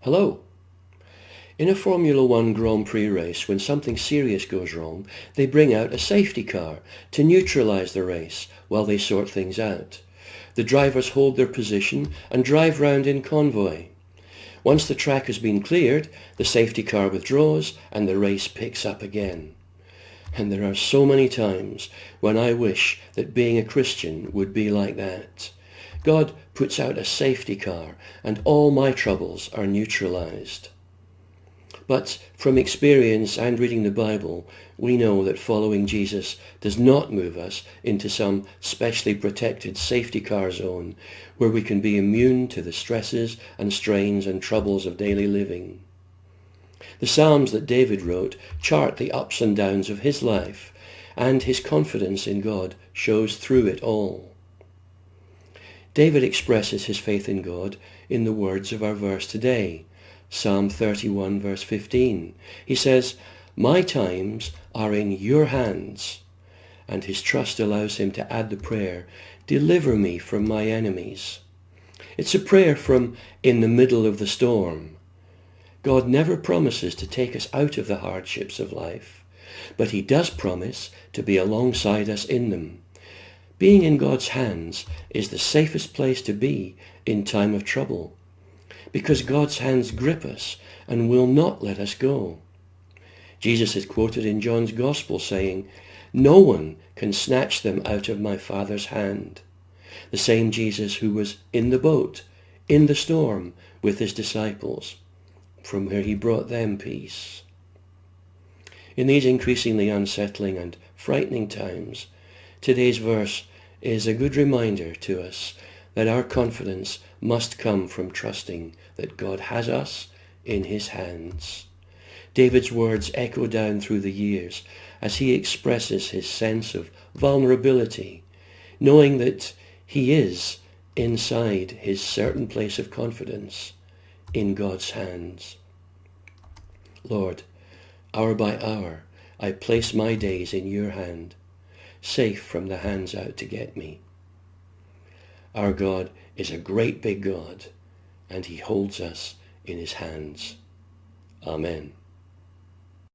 Hello. In a Formula One Grand Prix race, when something serious goes wrong, they bring out a safety car to neutralise the race while they sort things out. The drivers hold their position and drive round in convoy. Once the track has been cleared, the safety car withdraws and the race picks up again. And there are so many times when I wish that being a Christian would be like that. God puts out a safety car and all my troubles are neutralised. But from experience and reading the Bible, we know that following Jesus does not move us into some specially protected safety car zone where we can be immune to the stresses and strains and troubles of daily living. The Psalms that David wrote chart the ups and downs of his life, and his confidence in God shows through it all. David expresses his faith in God in the words of our verse today, Psalm 31 verse 15. He says, "My times are in your hands," and his trust allows him to add the prayer, "Deliver me from my enemies." It's a prayer from in the middle of the storm. God never promises to take us out of the hardships of life, but he does promise to be alongside us in them. Being in God's hands is the safest place to be in time of trouble, because God's hands grip us and will not let us go. Jesus is quoted in John's Gospel saying, "No one can snatch them out of my Father's hand." The same Jesus who was in the boat, in the storm, with his disciples, from where he brought them peace. In these increasingly unsettling and frightening times, today's verse is a good reminder to us that our confidence must come from trusting that God has us in his hands. David's words echo down through the years as he expresses his sense of vulnerability, knowing that he is inside his certain place of confidence in God's hands. Lord, hour by hour, I place my days in your hand, safe from the hands out to get me. Our God is a great big God, and he holds us in his hands. Amen.